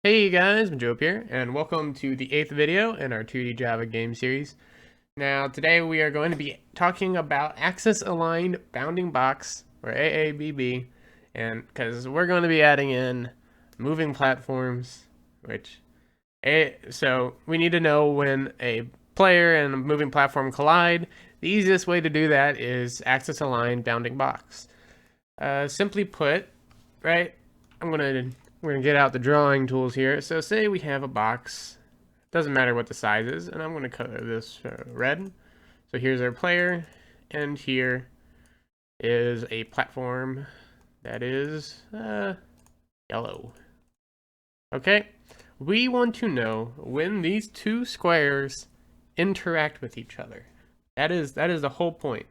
Hey guys, Majoolwip here, and welcome to the 8th video in our 2D Java game series. Now, today we are going to be talking about axis-aligned bounding box, or AABB, and because we're going to be adding in moving platforms, so we need to know when a player and a moving platform collide. The easiest way to do that is axis-aligned bounding box. Simply put, right, we're gonna get out the drawing tools here. So say we have a box, doesn't matter what the size is, and I'm gonna color this red. So here's our player, and here is a platform that is yellow. Okay, we want to know when these two squares interact with each other. That is the whole point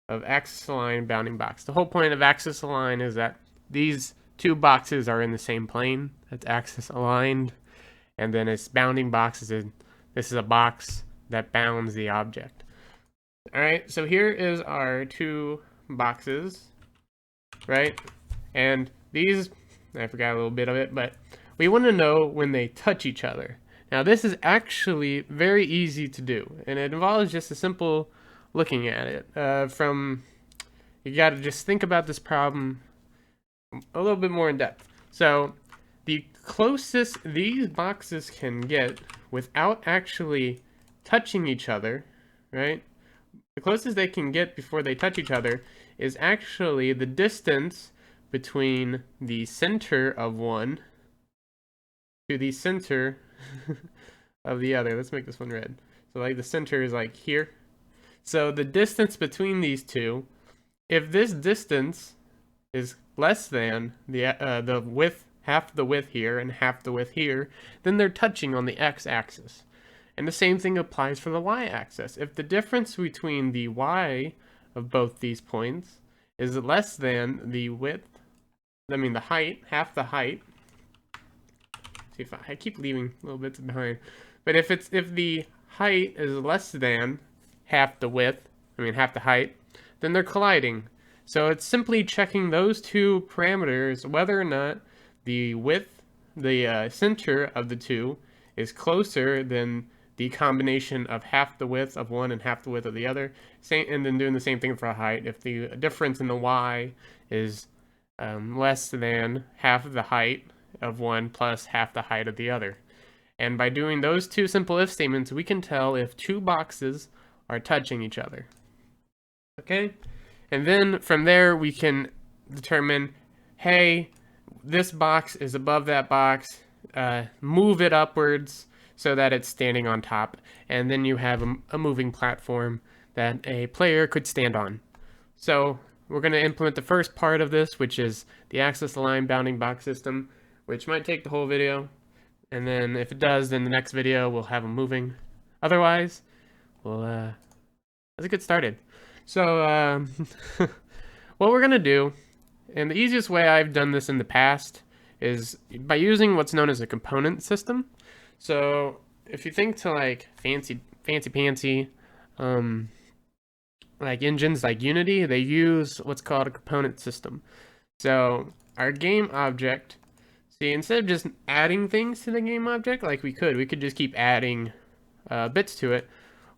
of axis-aligned bounding box. The whole point of axis-align is that these two boxes are in the same plane. That's axis-aligned. And then it's bounding boxes. This is a box that bounds the object. All right, so here is our two boxes, right? And these, I forgot a little bit of it, but we want to know when they touch each other. Now this is actually very easy to do, and it involves just a simple looking at it. You got to just think about this problem a little bit more in depth. So the closest these boxes can get without actually touching each other, right? The closest they can get before they touch each other is actually the distance between the center of one to the center of the other. Let's make this one red. So like the center is like here. So the distance between these two, if this distance is less than the width, half the width here and half the width here, then they're touching on the x-axis. And the same thing applies for the y-axis. If the difference between the y of both these points is less than the width, the height, half the height. See if I keep leaving little bits behind. But if the height is less than half the width, half the height, then they're colliding. So it's simply checking those two parameters, whether or not the width, the center of the two is closer than the combination of half the width of one and half the width of the other. And then doing the same thing for height. If the difference in the y is less than half of the height of one plus half the height of the other. And by doing those two simple if statements, we can tell if two boxes are touching each other. Okay? And then from there, we can determine, hey, this box is above that box, move it upwards so that it's standing on top. And then you have a moving platform that a player could stand on. So we're going to implement the first part of this, which is the axis-aligned bounding box system, which might take the whole video. And then if it does, then the next video we'll have them moving. Otherwise, let's get started. So what we're gonna do, and the easiest way I've done this in the past, is by using what's known as a component system. So if you think to like fancy like engines like Unity, they use what's called a component system. So our game object, see, instead of just adding things to the game object, like we could just keep adding bits to it.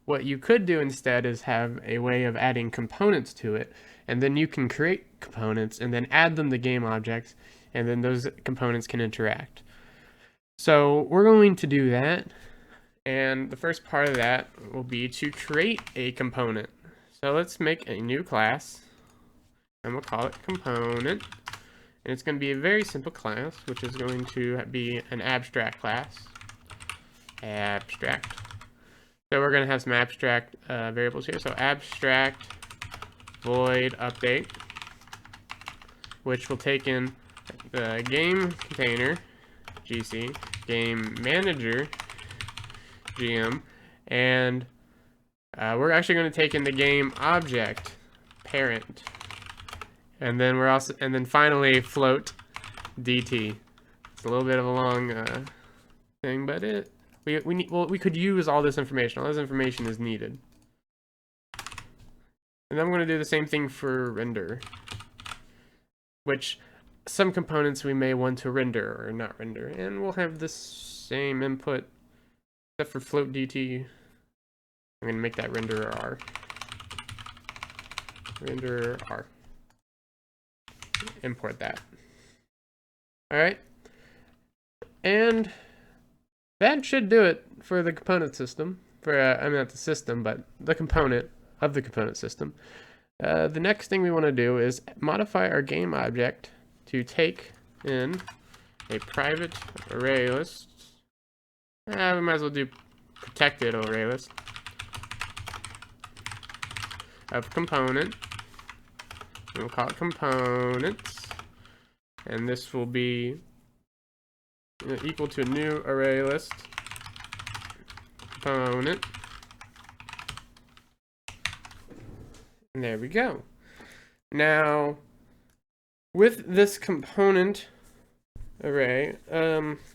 What you could do instead is have a way of adding components to it, and then you can create components and then add them to game objects, and then those components can interact. So we're going to do that, and the first part of that will be to create a component. So let's make a new class, and we'll call it component. And it's going to be a very simple class, which is going to be an abstract class. Abstract. So we're going to have some abstract variables here. So abstract void update, which will take in the game container, GC, GameManager, GM, and we're actually going to take in the game object, parent. And then finally float DT. It's a little bit of a long thing, but we could use all this information. All this information is needed. And then I'm going to do the same thing for render, which some components we may want to render or not render, and we'll have this same input except for float dt. I'm going to make that renderer r. Renderer r. Import that. All right, and that should do it for the component system. For I mean, not the system, but the component of the component system. The next thing we want to do is modify our game object to take in a private array list. We might as well do protected array list of component. We'll call it components, and this will be equal to a new array list component. And there we go. Now, with this component array,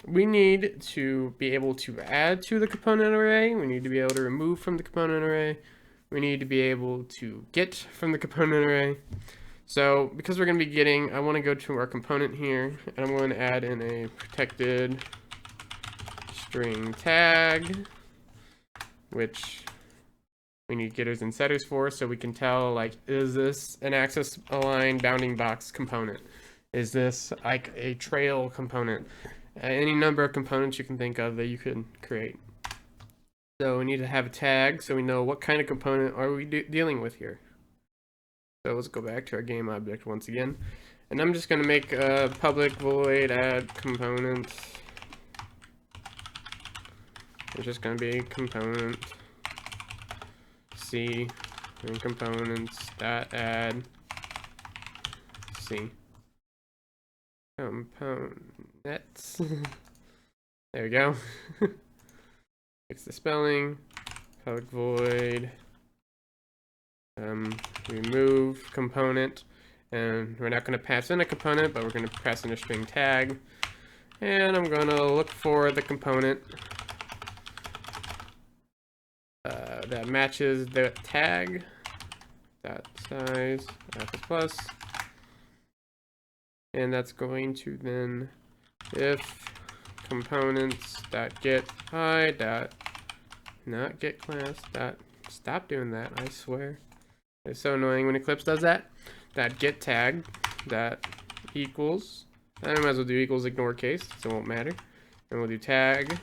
we need to be able to add to the component array. We need to be able to remove from the component array. We need to be able to get from the component array. So because we're going to be getting, I want to go to our component here, and I'm going to add in a protected string tag, which we need getters and setters for, so we can tell, like, is this an access align bounding box component? Is this like a trail component? Any number of components you can think of that you can create. So we need to have a tag so we know what kind of component are we dealing with here. So let's go back to our game object once again. And I'm just going to make a public void add component. It's just going to be component C and components dot add C components. There we go. Fix the spelling. Public void remove component, and we're not going to pass in a component, but we're going to pass in a string tag, and I'm going to look for the component that matches the tag dot size plus, and that's going to then if components dot get I dot not get class dot stop doing that, I swear. It's so annoying when Eclipse does that. That get tag that equals, I might as well do equals ignore case, so it won't matter. And we'll do tag.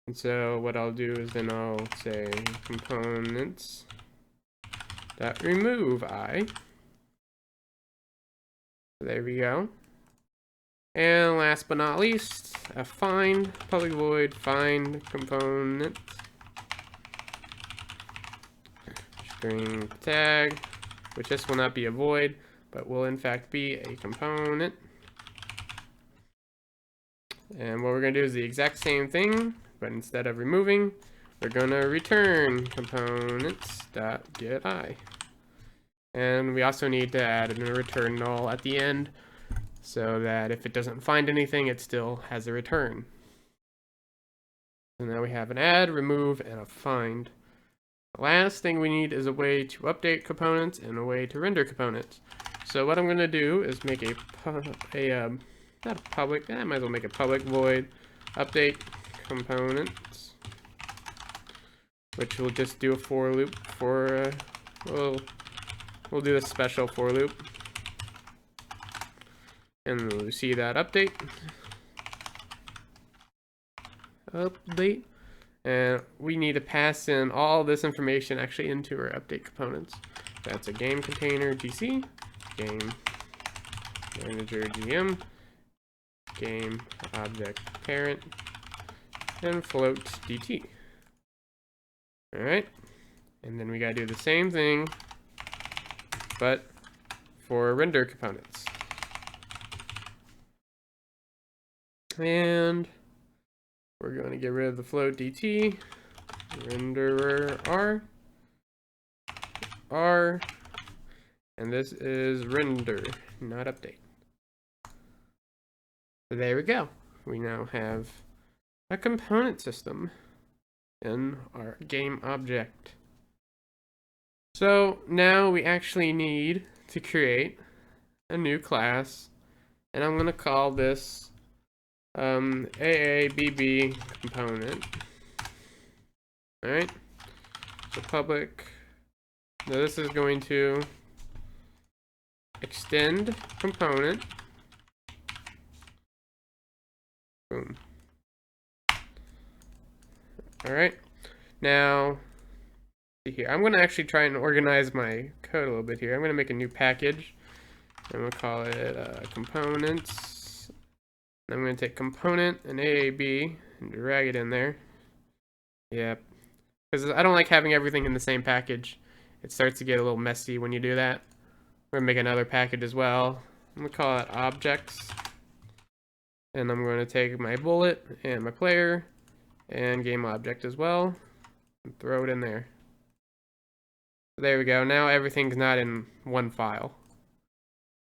And so what I'll do is then I'll say components dot remove I. There we go. And last but not least, a find public void find component string tag, which this will not be a void, but will in fact be a component. And what we're going to do is the exact same thing, but instead of removing, we're going to return components.getI. And we also need to add in a return null at the end, so that if it doesn't find anything, it still has a return. So now we have an add, remove, and a find. The last thing we need is a way to update components and a way to render components. So what I'm going to do is make not a public, I might as well make a public void update components, which will just do a for loop for, we'll do a special for loop. And we'll see that update. And we need to pass in all this information actually into our update components. That's a game container GC, game manager GM, game object parent, and float DT. Alright, and then we gotta do the same thing, but for render components. And we're going to get rid of the float DT, renderer R, and this is render, not update. So there we go. We now have a component system in our game object. So now we actually need to create a new class and I'm gonna call this AABB component. All right, so public. Now this is going to extend component. Boom. All right, now see here. I'm gonna actually try and organize my code a little bit here. I'm gonna make a new package. I'm gonna call it components. I'm gonna take component and AAB and drag it in there. Yep. Because I don't like having everything in the same package. It starts to get a little messy when you do that. We're gonna make another package as well. I'm gonna call it objects. And I'm gonna take my bullet and my player and game object as well and throw it in there. There we go. Now everything's not in one file.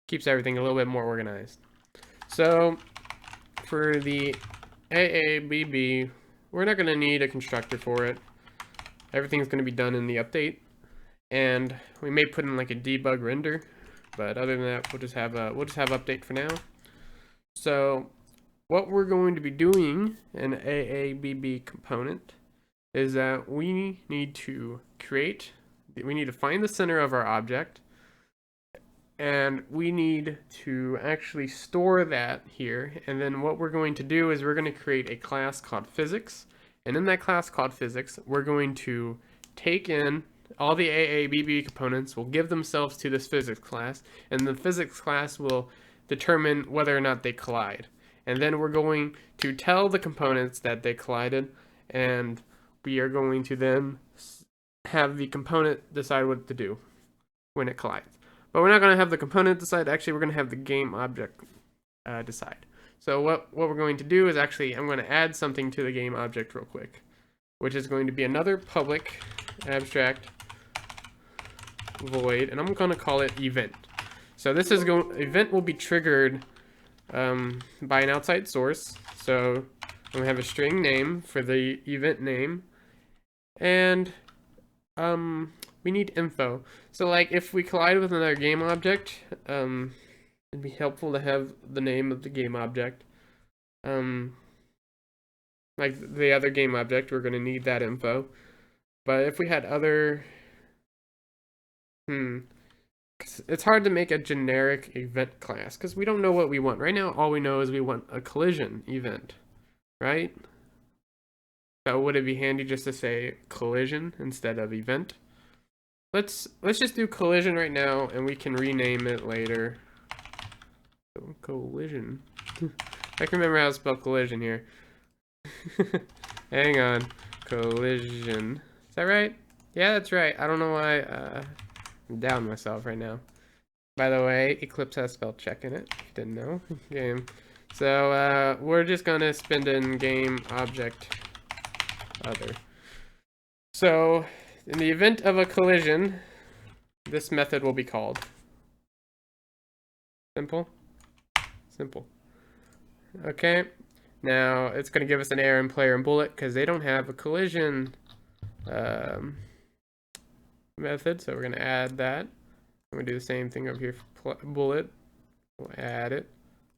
Keeps everything a little bit more organized. So for the AABB, we're not gonna need a constructor for it. Everything's gonna be done in the update. And we may put in like a debug render, but other than that, we'll just have update for now. So what we're going to be doing in AABB component is that we need to find the center of our object, and we need to actually store that here. And then what we're going to do is we're going to create a class called physics, and in that class called physics, we're going to take in all the AABB components, will give themselves to this physics class, and the physics class will determine whether or not they collide. And then we're going to tell the components that they collided, and we are going to then have the component decide what to do when it collides. But we're not going to have the component decide. Actually, we're going to have the game object decide. So what we're going to do is actually, I'm going to add something to the game object real quick, which is going to be another public abstract void, and I'm going to call it event. So this is event will be triggered by an outside source. So I'm going to have a string name for the event name, and we need info. So like if we collide with another game object, it'd be helpful to have the name of the game object. Like the other game object, we're going to need that info. But if we had other, it's hard to make a generic event class because we don't know what we want. Right now, all we know is we want a collision event, right? So would it be handy just to say collision instead of event? Let's just do collision right now, and we can rename it later. Collision. I can remember how to spell collision here. Hang on. Collision. Is that right? Yeah, that's right. I don't know why I'm down myself right now. By the way, Eclipse has spell check in it. If you didn't know. Game. So we're just gonna spend in game object other. So in the event of a collision, this method will be called. Simple. Simple. Okay. Now it's going to give us an error in player and bullet because they don't have a collision method. So we're going to add that. I'm going to do the same thing over here for bullet. We'll add it.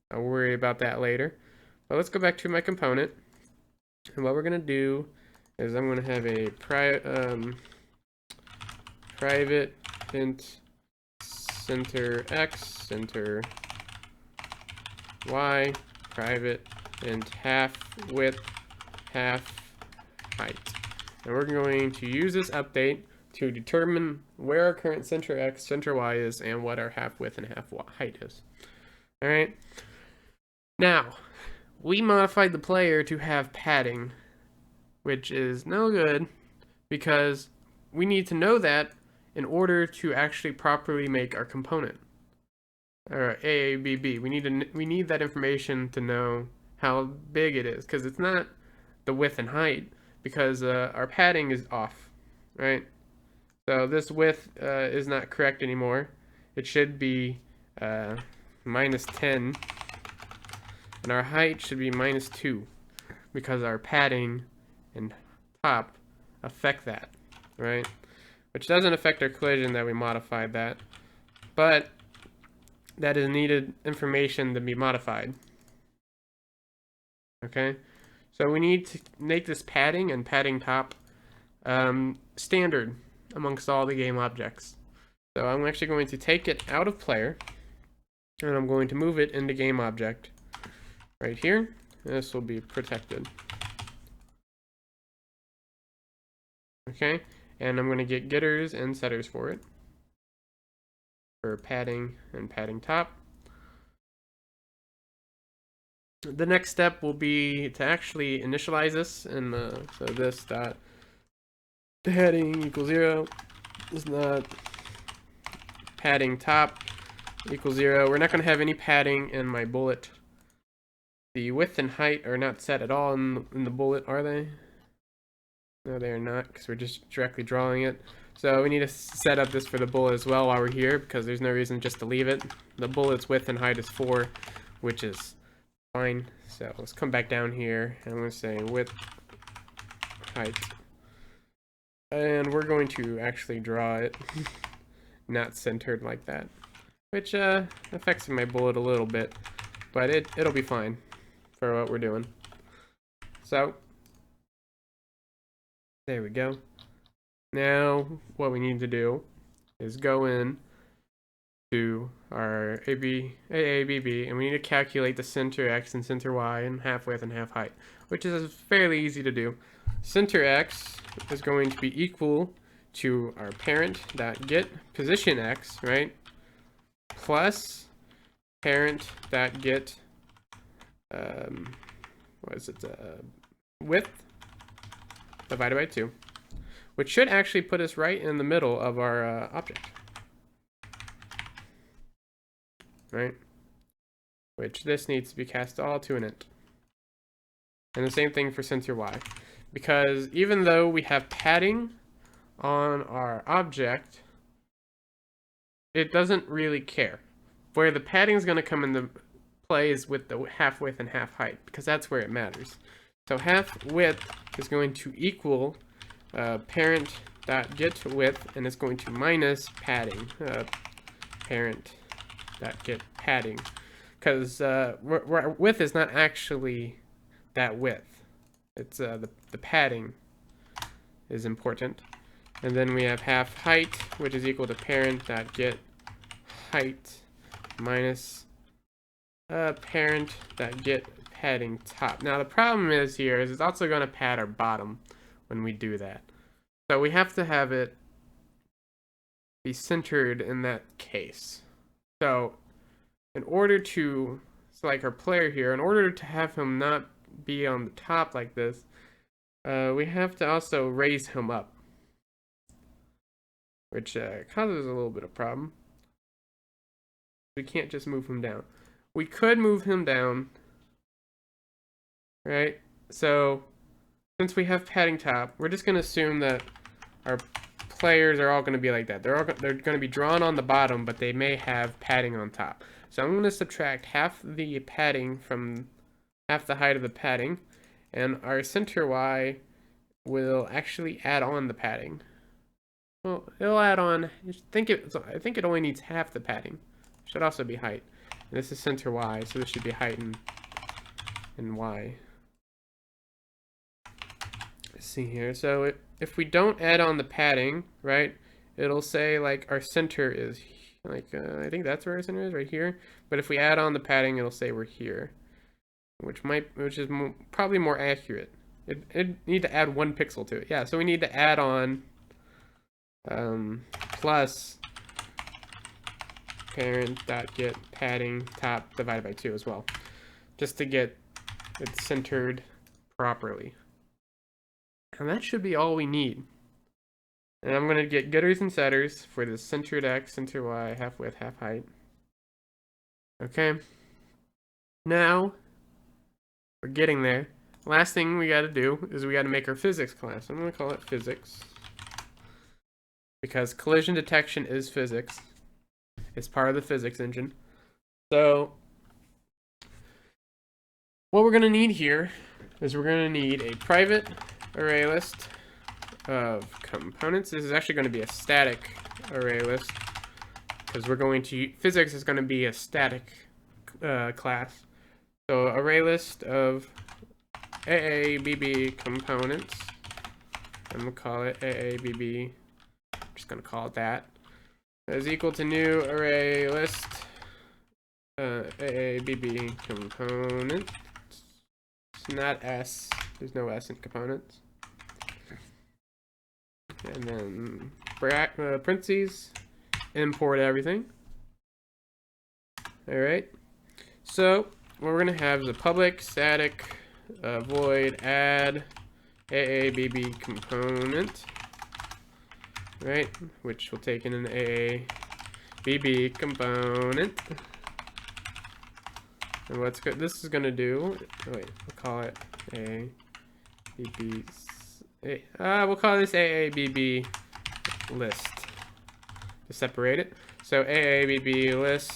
I'll worry about that later. But let's go back to my component. And what we're going to do is I'm going to have a private int center x, center y, private int half width, half height. And we're going to use this update to determine where our current center x, center y is, and what our half width and half height is. All right. Now, we modified the player to have padding, which is no good because we need to know that in order to actually properly make our component, or AABB. We need that information to know how big it is, because it's not the width and height, because our padding is off, right? So this width is not correct anymore. It should be -10, and our height should be -2, because our padding and top affect that, right? Which doesn't affect our collision that we modified that. But that is needed information to be modified. Okay, so we need to make this padding and padding top standard amongst all the game objects. So I'm actually going to take it out of player, and I'm going to move it into game object right here. This will be protected. Okay, and I'm going to get getters and setters for it, for padding and padding top. The next step will be to actually initialize this, and so this dot padding equals 0 is not padding top equals 0. We're not going to have any padding in my bullet. The width and height are not set at all in the bullet, are they? No, they are not, because we're just directly drawing it. So we need to set up this for the bullet as well while we're here, because there's no reason just to leave it. The bullet's width and height is 4, which is fine. So let's come back down here, and I'm going to say width, height. And we're going to actually draw it not centered like that, which affects my bullet a little bit, but it'll be fine for what we're doing. So there we go. Now what we need to do is go in to our AABB, and we need to calculate the center X and center Y and half width and half height, which is fairly easy to do. Center X is going to be equal to our parent.get position X, right? Plus parent.get width divided by 2, which should actually put us right in the middle of our object, right? Which this needs to be cast all to an int. And the same thing for center Y, because even though we have padding on our object, it doesn't really care. Where the padding is going to come into play is with the half width and half height, because that's where it matters. So half width is going to equal parent.get width, and it's going to minus padding, parent.get padding, because width is not actually that width. It's the padding is important. And then we have half height, which is equal to parent.get height minus parent.get padding top. Now the problem is here is it's also going to pad our bottom when we do that. So we have to have it be centered in that case. So in order to, so like our player here, in order to have him not be on the top like this, we have to also raise him up, which causes a little bit of problem. We can't just move him down. We could move him down, right? So since we have padding top, we're just going to assume that our players are all going to be like that. They're going to be drawn on the bottom, but they may have padding on top. So I'm going to subtract half the padding from half the height of the padding, and our center Y will actually add on the padding. Well, it'll add on, I think it only needs half the padding. Should also be height. And this is center Y, so this should be height and Y. Let's see here. So if we don't add on the padding, right, it'll say like our center is like, I think that's where our center is, right here. But if we add on the padding, it'll say we're here, which is probably more accurate. It need to add 1 pixel to it. Yeah, so we need to add on plus parent.get padding top divided by 2 as well, just to get it centered properly. And that should be all we need. And I'm going to get getters and setters for the centered X, center Y, half width, half height. Okay. Now we're getting there. Last thing we got to do is we got to make our physics class. I'm going to call it physics, because collision detection is physics. It's part of the physics engine. So what we're going to need here is we're going to need a private array list of components. This is actually going to be a static array list. because we're going to, physics is going to be a static class. So array list of AABB components. I'm going to call it AABB. I'm just going to call it that. Is equal to new array list AABB component. It's not S. There's no S in components. And then parentheses, import everything. All right. So what we're gonna have is a public static void add AABB component, right? Which will take in an AABB component. And what's good? This is gonna do. Oh wait, we'll call it AABB. We'll call this AABB list to separate it. So AABB list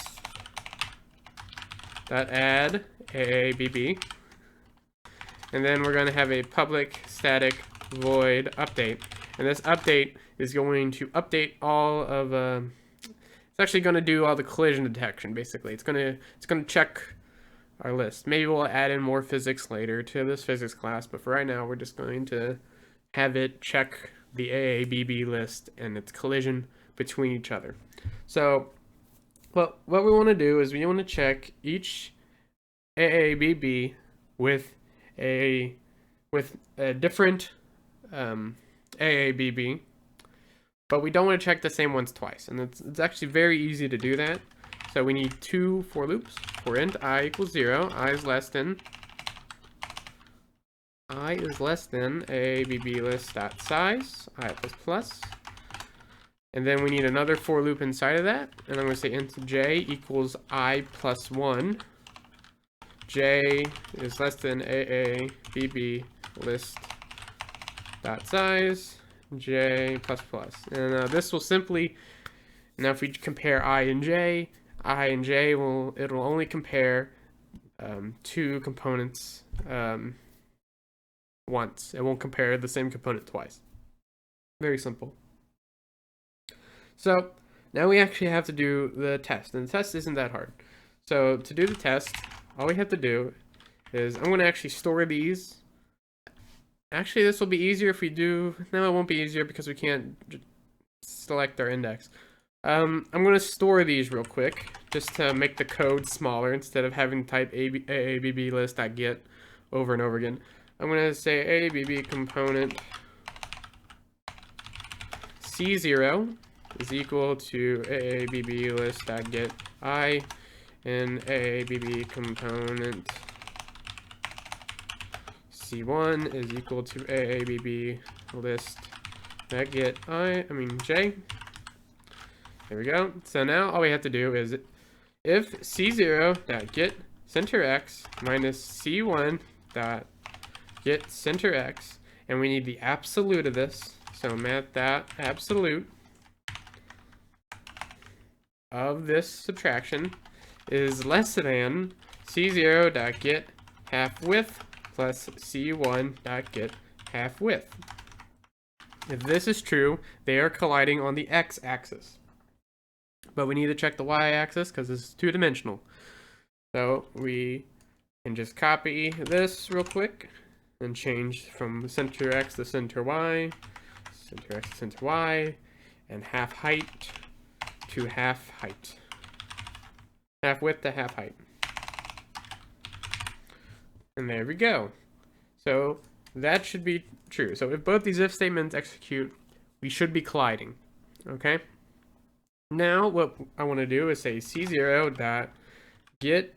dot add AABB, and then we're going to have a public static void update, and this update is going to update all of. It's actually going to do all the collision detection. Basically, it's going to check our list. Maybe we'll add in more physics later to this physics class, but for right now, we're just going to have it check the AABB list and its collision between each other. So, what we want to do is we want to check each AABB with a different AABB, but we don't want to check the same ones twice, and it's actually very easy to do that. So we need two for loops. For int I equals 0, I is less than AABB list dot size, I plus plus. And then we need another for loop inside of that, and I'm going to say int j equals I plus 1. J is less than AABB list dot size, j plus plus. And this will simply, now if we compare I and j it'll only compare two components once. It won't compare the same component twice. Very simple. So now we actually have to do the test, and the test isn't that hard. So to do the test, all we have to do is I'm going to actually store these. Actually, this will be easier if we do. No, it won't be easier because we can't select our index. I'm going to store these real quick just to make the code smaller instead of having to type AABB list.get over and over again. I'm going to say AABB component C0 is equal to AABB list.get I, and AABB component C1 is equal to AABB list.get j. There we go. So now all we have to do is if C0.get center x minus C1.get center x, and we need the absolute of this, so math that absolute of this subtraction is less than C0.get half width plus C1.get half width. If this is true, they are colliding on the x-axis. But we need to check the y-axis because this is two-dimensional. So we can just copy this real quick and change from center x to center y, center x to center y, and half height to half height. Half width to half height. And there we go. So that should be true. So if both these if statements execute, we should be colliding. Okay? Now what I want to do is say C0.get,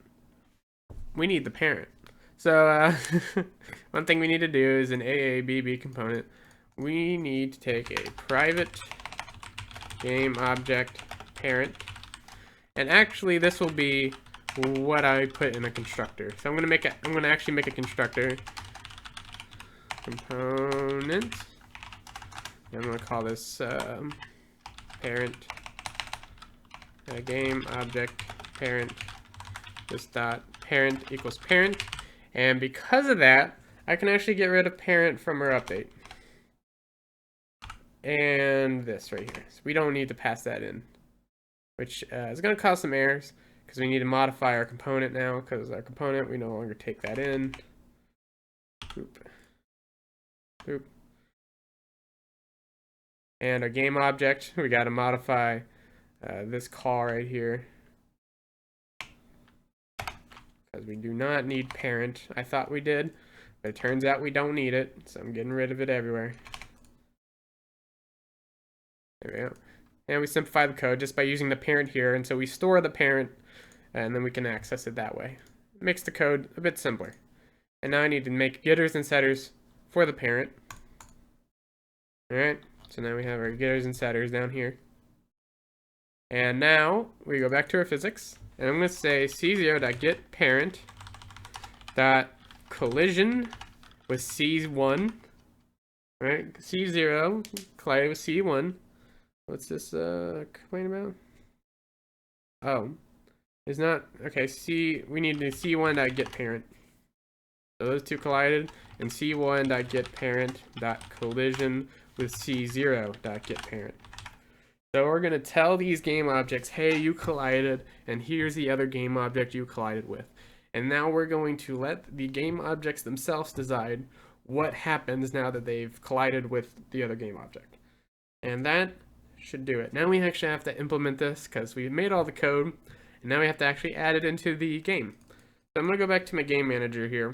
we need the parent. So one thing we need to do is an AABB component. We need to take a private game object parent, and actually this will be what I put in a constructor. So I'm gonna actually make a constructor component. I'm gonna call this parent game object parent. This dot parent equals parent, and because of that, I can actually get rid of parent from our update. And this right here. So we don't need to pass that in. which is going to cause some errors because we need to modify our component now, because our component, we no longer take that in. Oop. Oop. And our game object, we got to modify this call right here, because we do not need parent. I thought we did, but it turns out we don't need it, so I'm getting rid of it everywhere. There we go. And we simplify the code just by using the parent here, and so we store the parent, and then we can access it that way. It makes the code a bit simpler. And now I need to make getters and setters for the parent. Alright, so now we have our getters and setters down here. And now we go back to our physics, and I'm going to say c0.getParent.collision with C1. Right, C0 collided with C1. What's this complain about? Oh, it's not okay. We need to C1.getParent. So those two collided, and C1.getParent.collision with C0.getParent. So we're going to tell these game objects, hey, you collided, and here's the other game object you collided with. And now we're going to let the game objects themselves decide what happens now that they've collided with the other game object. And that should do it. Now we actually have to implement this because we made all the code, and now we have to actually add it into the game. So I'm going to go back to my game manager here,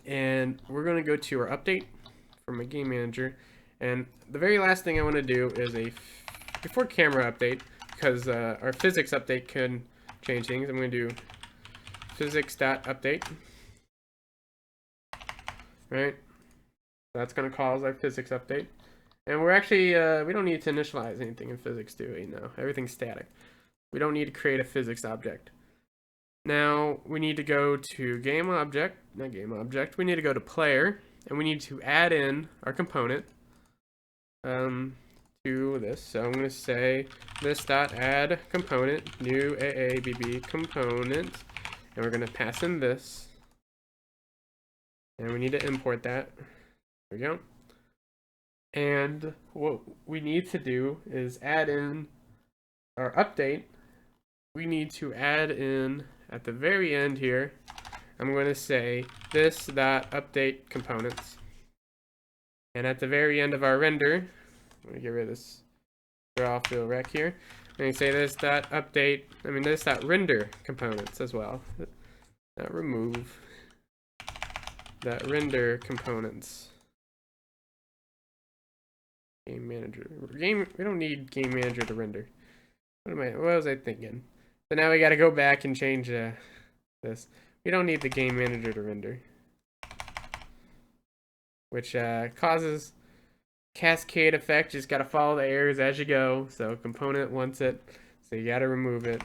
and we're going to go to our update from my game manager. And the very last thing I want to do is a before camera update, because our physics update can change things. I'm going to do physics.update. Right? So that's going to cause our physics update. And we're actually, we don't need to initialize anything in physics, do we? No, everything's static. We don't need to create a physics object. Now, we need to go to game object, not game object, we need to go to player, and we need to add in our component to this. So I'm going to say this.add component, new AABB component, and we're going to pass in this. And we need to import that. There we go. And what we need to do is add in our update. We need to add in at the very end here, I'm going to say this.update components. And at the very end of our render, I'm going to get rid of this draw fill rec here. I'm going to say this.render components as well. Not remove. That render components. Game manager. We don't need game manager to render. What was I thinking? So now we got to go back and change this. We don't need the game manager to render, which causes cascade effect. Just got to follow the errors as you go. So component wants it, so you got to remove it.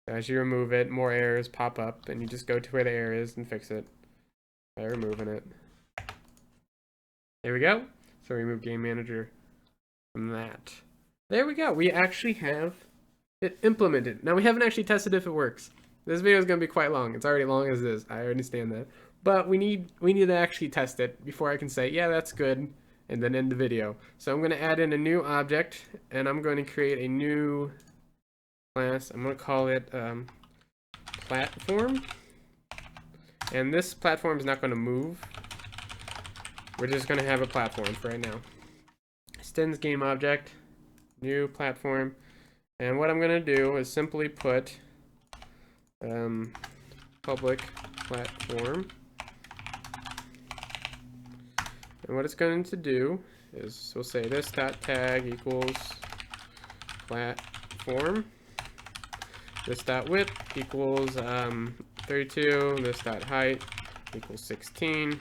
As you remove it, more errors pop up, and you just go to where the error is and fix it by removing it. There we go. So remove game manager from that. There we go. We actually have it implemented. Now we haven't actually tested if it works. This video is going to be quite long. It's already long as it is. I understand that. But we need to actually test it before I can say, yeah, that's good, and then end the video. So I'm going to add in a new object, and I'm going to create a new class. I'm going to call it platform. And this platform is not going to move. We're just going to have a platform for right now. Extends game object, new platform. And what I'm going to do is simply put public platform. And what it's going to do is we'll say this.tag equals platform. This.width equals 32. This.height equals 16.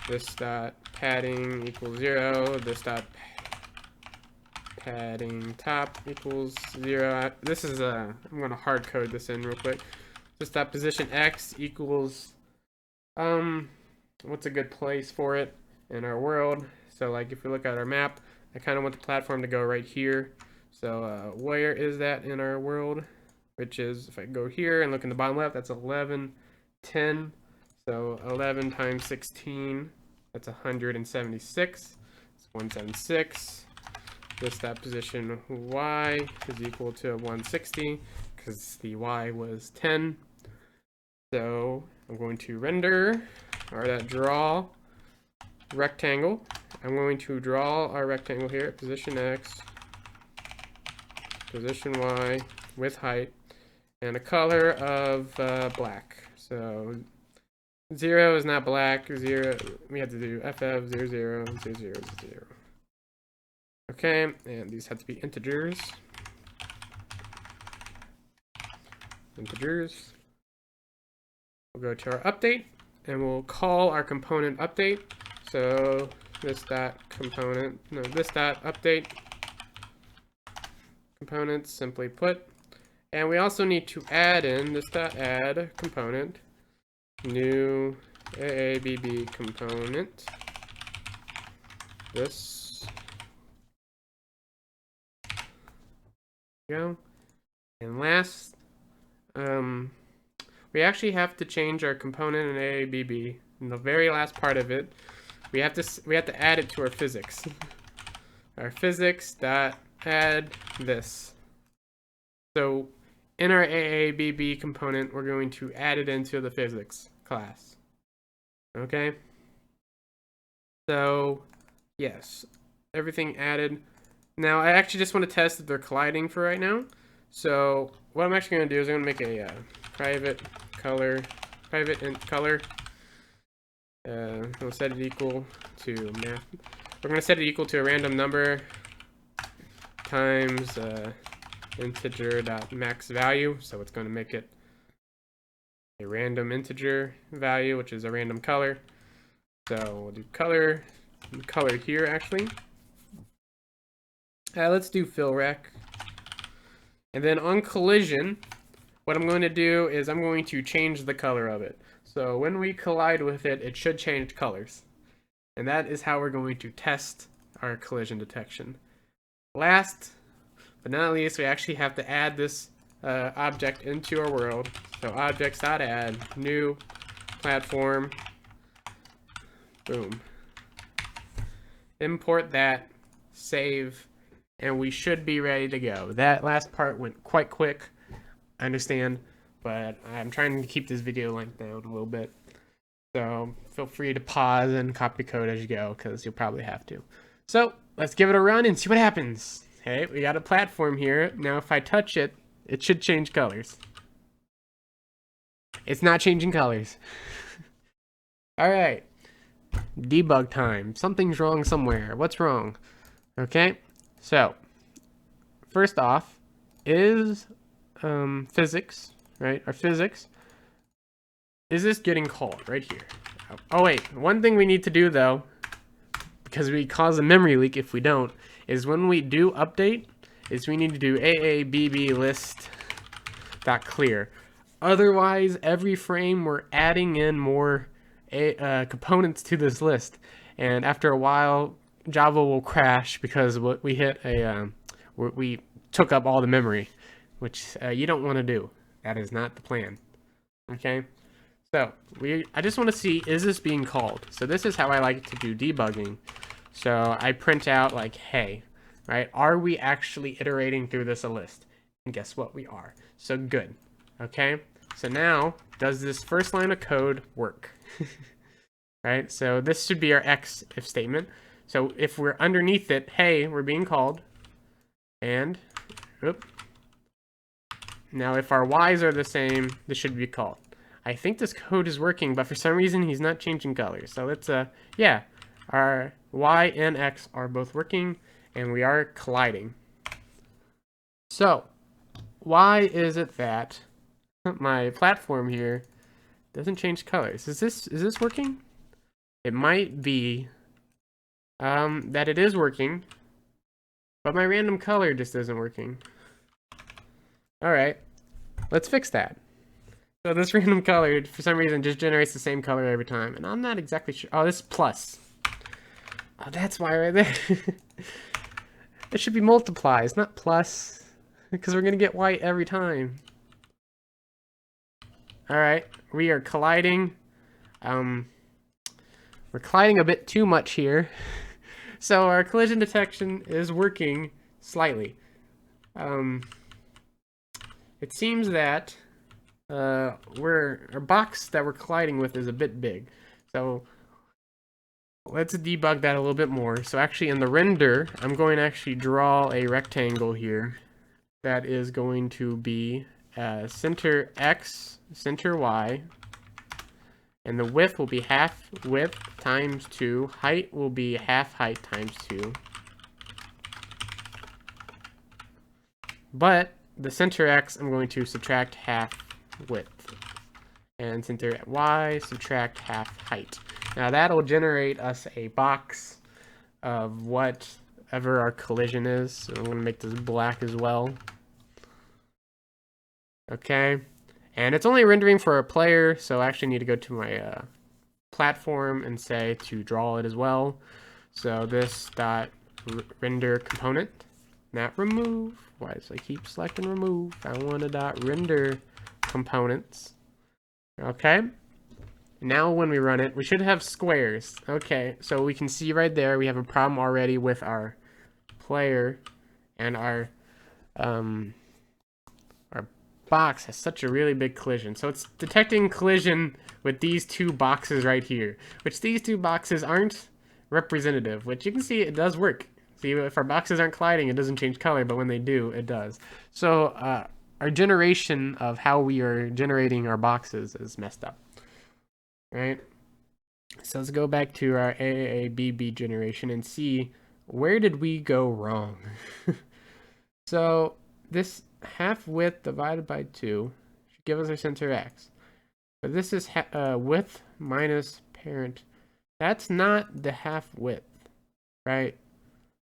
This.padding equals 0. This.padding top equals 0. This is I'm going to hard code this in real quick. This.position x equals what's a good place for it in our world. So like if we look at our map, I kind of want the platform to go right here. So where is that in our world? Which is, if I go here and look in the bottom left, that's 11, 10. So 11 times 16, that's 176. It's 176. this that position y is equal to 160 because the y was 10. So I'm going to render or that draw rectangle. I'm going to draw our rectangle here at position x, position y with height, and a color of black. So 0 is not black. 0, we have to do ff 0, 0, 0, 0, 0. Okay, and these have to be integers. Integers. We'll go to our update, and we'll call our component update. So this dot component, no, this dot update components, simply put. And we also need to add in this dot add component, new AABB component. This. Go. And last, we actually have to change our component in AABB. In the very last part of it, we have to add it to our physics. Our physics dot add this. So in our AABB component, we're going to add it into the physics class. Okay. So yes, everything added. Now I actually just want to test if they're colliding for right now. So what I'm actually going to do is I'm going to make a private int color. We'll set it equal to math. We're going to set it equal to a random number times integer.max value. So it's going to make it a random integer value, which is a random color. So we'll do color here actually. Let's do fill rec. And then on collision, what I'm going to do is I'm going to change the color of it. So when we collide with it, it should change colors. And that is how we're going to test our collision detection. Last but not least, we actually have to add this object into our world. So objects.add new platform. Boom. Import that, save, and we should be ready to go. That last part went quite quick, I understand, but I'm trying to keep this video length down a little bit. So feel free to pause and copy code as you go, because you'll probably have to. So let's give it a run and see what happens. Okay, we got a platform here. Now if I touch it, it should change colors. It's not changing colors. All right, debug time. Something's wrong somewhere. What's wrong? Okay, so first off is physics, right? Our physics. Is this getting called right here? Oh wait, one thing we need to do though, because we cause a memory leak if we don't, is when we do update, is we need to do AABB list.clear. Otherwise, every frame we're adding in more components to this list, and after a while, Java will crash because we hit we took up all the memory, which you don't want to do. That is not the plan. Okay. So I just want to see, is this being called? So this is how I like to do debugging. So I print out like, hey, right? Are we actually iterating through this list? And guess what? We are. So good. Okay. So now, does this first line of code work? Right. So this should be our X if statement. So if we're underneath it, hey, we're being called. And, oop. Now if our Y's are the same, this should be called. I think this code is working, but for some reason he's not changing colors. So let's, yeah, our Y and X are both working, and we are colliding. So, why is it that my platform here doesn't change colors? Is this working? It might be that it is working, but my random color just isn't working. All right, let's fix that. So this random color, for some reason, just generates the same color every time. And I'm not exactly sure. Oh, this is plus. Oh, that's why right there. It should be multiply. It's not plus. Because we're going to get white every time. Alright, we are colliding. We're colliding a bit too much here. So our collision detection is working slightly. It seems that our box that we're colliding with is a bit big. So let's debug that a little bit more. So actually in the render, I'm going to actually draw a rectangle here that is going to be center X, center Y, and the width will be half width times 2. Height will be half height times 2. But the center X, I'm going to subtract half width. And center Y, subtract half height. Now that'll generate us a box of whatever our collision is. So I'm going to make this black as well. Okay. And it's only rendering for a player, so I actually need to go to my platform and say to draw it as well. So this dot render component, not remove. Why does I keep selecting remove? I want a dot render components. Okay. Now when we run it, we should have squares. Okay, so we can see right there we have a problem already with our player, and our box has such a really big collision. So it's detecting collision with these two boxes right here, which these two boxes aren't representative, which you can see it does work. See, if our boxes aren't colliding, it doesn't change color, but when they do, it does. So our generation of how we are generating our boxes is messed up, right? So let's go back to our AABB generation and see where did we go wrong. So this half width divided by 2 should give us our center X. But this is width minus parent. That's not the half width, right?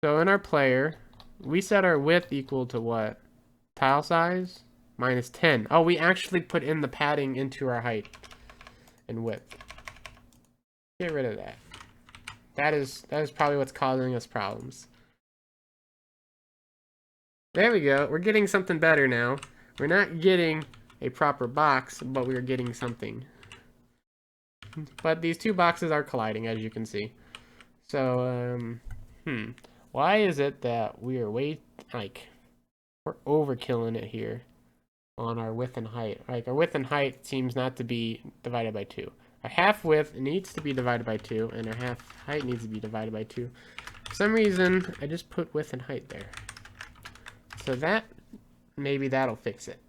So in our player, we set our width equal to what? Tile size minus 10. Oh, we actually put in the padding into our height and width. Get rid of that. That is probably what's causing us problems. There we go. We're getting something better now. We're not getting a proper box, but we're getting something. But these two boxes are colliding, as you can see. So, why is it that we are we're overkilling it here on our width and height? Like, our width and height seems not to be divided by 2. Our half width needs to be divided by 2, and our half height needs to be divided by 2. For some reason, I just put width and height there. So maybe that'll fix it.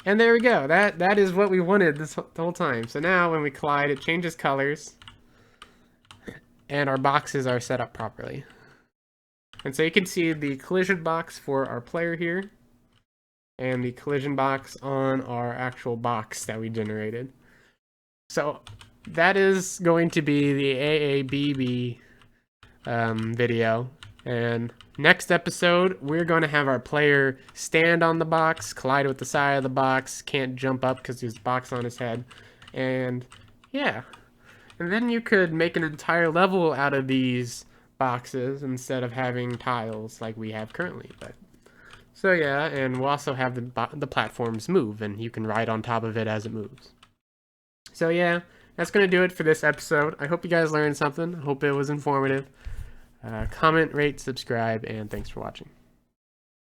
And there we go. That is what we wanted the whole time. So now when we collide, it changes colors, and our boxes are set up properly. And so you can see the collision box for our player here, and the collision box on our actual box that we generated. So that is going to be the AABB video. And next episode, we're going to have our player stand on the box, collide with the side of the box, can't jump up because there's a box on his head. And yeah. And then you could make an entire level out of these boxes instead of having tiles like we have currently. So yeah, and we'll also have the platforms move, and you can ride on top of it as it moves. So yeah, that's going to do it for this episode. I hope you guys learned something. I hope it was informative. Comment, rate, subscribe, and thanks for watching.